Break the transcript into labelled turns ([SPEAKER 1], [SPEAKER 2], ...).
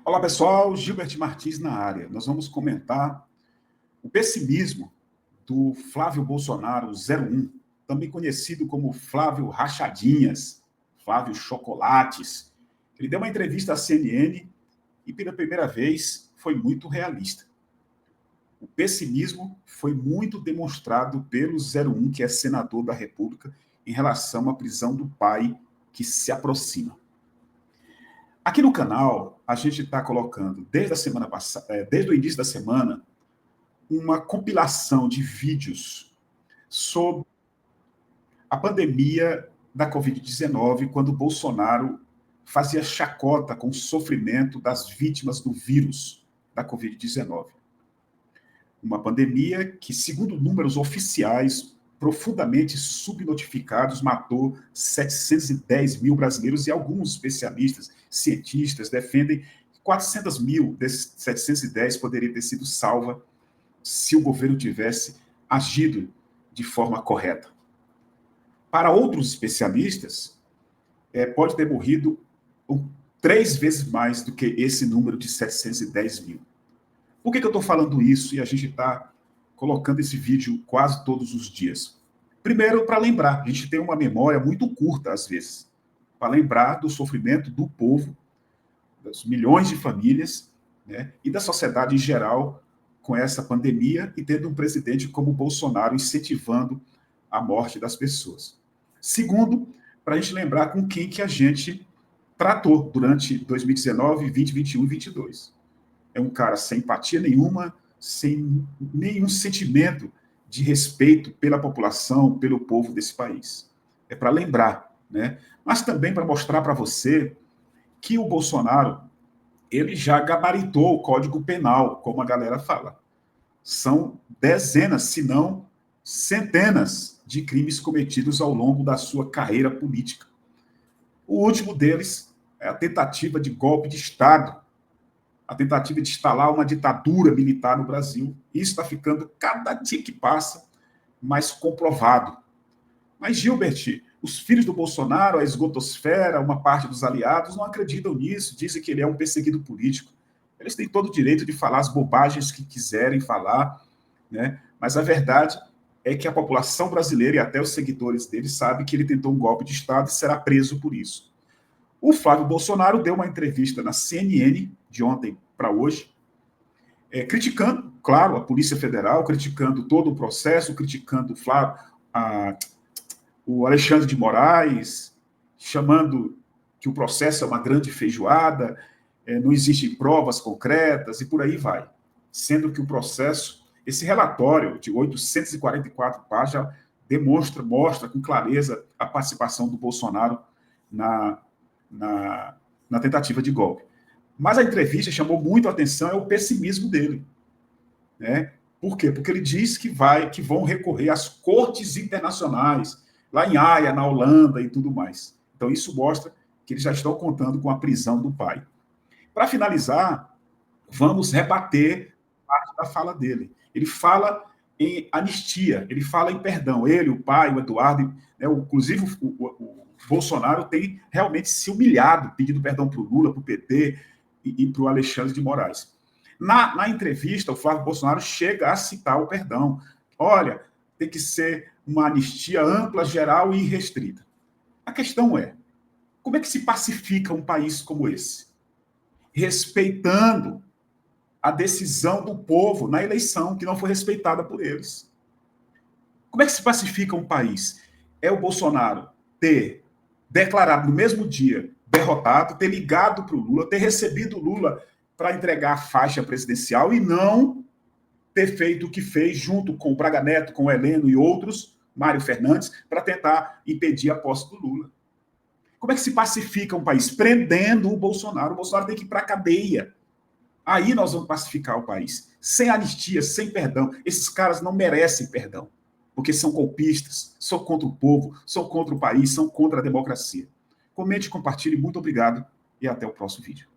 [SPEAKER 1] Olá, pessoal. Gilbert Martins na área. Nós vamos comentar o pessimismo do Flávio Bolsonaro 01, também conhecido como Flávio Rachadinhas, Flávio Chocolates. Ele deu uma entrevista à CNN e, pela primeira vez, foi muito realista. O pessimismo foi muito demonstrado pelo 01, que é senador da República, em relação à prisão do pai que se aproxima. Aqui no canal, a gente está colocando, desde a semana passada, desde o início da semana, uma compilação de vídeos sobre a pandemia da Covid-19, quando Bolsonaro fazia chacota com o sofrimento das vítimas do vírus da Covid-19. Uma pandemia que, segundo números oficiais, profundamente subnotificados, matou 710 mil brasileiros, e alguns especialistas, cientistas, defendem que 400 mil desses 710 poderiam ter sido salva se o governo tivesse agido de forma correta. Para outros especialistas, pode ter morrido 3 vezes mais do que esse número de 710 mil. Por que eu estou falando isso e a gente está colocando esse vídeo quase todos os dias? Primeiro, para lembrar, a gente tem uma memória muito curta, às vezes, para lembrar do sofrimento do povo, das milhões de famílias, né, e da sociedade em geral com essa pandemia, e tendo um presidente como Bolsonaro incentivando a morte das pessoas. Segundo, para a gente lembrar com quem que a gente tratou durante 2019, 2020, 2021 e 2022. É um cara sem empatia nenhuma, sem nenhum sentimento de respeito pela população, pelo povo desse país. É para lembrar, né? Mas também para mostrar para você que o Bolsonaro, ele já gabaritou o Código Penal, como a galera fala. São dezenas, se não centenas, de crimes cometidos ao longo da sua carreira política. O último deles é a tentativa de golpe de Estado, a tentativa de instalar uma ditadura militar no Brasil. Isso está ficando, cada dia que passa, mais comprovado. Mas, Gilbert, os filhos do Bolsonaro, a esgotosfera, uma parte dos aliados, não acreditam nisso, dizem que ele é um perseguido político. Eles têm todo o direito de falar as bobagens que quiserem falar, né? Mas a verdade é que a população brasileira e até os seguidores dele sabem que ele tentou um golpe de Estado e será preso por isso. O Flávio Bolsonaro deu uma entrevista na CNN, de ontem para hoje, criticando, claro, a Polícia Federal, criticando todo o processo, criticando o Alexandre de Moraes, chamando que o processo é uma grande feijoada, não existem provas concretas e por aí vai. Sendo que o processo, esse relatório de 844 páginas, mostra com clareza a participação do Bolsonaro na tentativa de golpe. Mas a entrevista chamou muito a atenção é o pessimismo dele, né? Por quê? Porque ele diz que vão recorrer às cortes internacionais, lá em Haia, na Holanda e tudo mais. Então isso mostra que eles já estão contando com a prisão do pai. Para finalizar, vamos rebater parte da fala dele. Ele fala em anistia, ele fala em perdão. Ele, o pai, o Eduardo, né, inclusive o Bolsonaro tem realmente se humilhado, pedindo perdão para o Lula, para o PT e para o Alexandre de Moraes. Na entrevista, o Flávio Bolsonaro chega a citar o perdão. Olha, tem que ser uma anistia ampla, geral e restrita. A questão é, como é que se pacifica um país como esse? Respeitando a decisão do povo na eleição, que não foi respeitada por eles. Como é que se pacifica um país? É o Bolsonaro ter declarado no mesmo dia derrotado, ter ligado para o Lula, ter recebido o Lula para entregar a faixa presidencial e não ter feito o que fez junto com o Braga Neto, com o Heleno e outros, Mário Fernandes, para tentar impedir a posse do Lula. Como é que se pacifica um país? Prendendo o Bolsonaro. O Bolsonaro tem que ir para a cadeia. Aí nós vamos pacificar o país. Sem anistia, sem perdão. Esses caras não merecem perdão, porque são golpistas, são contra o povo, são contra o país, são contra a democracia. Comente, compartilhe, muito obrigado e até o próximo vídeo.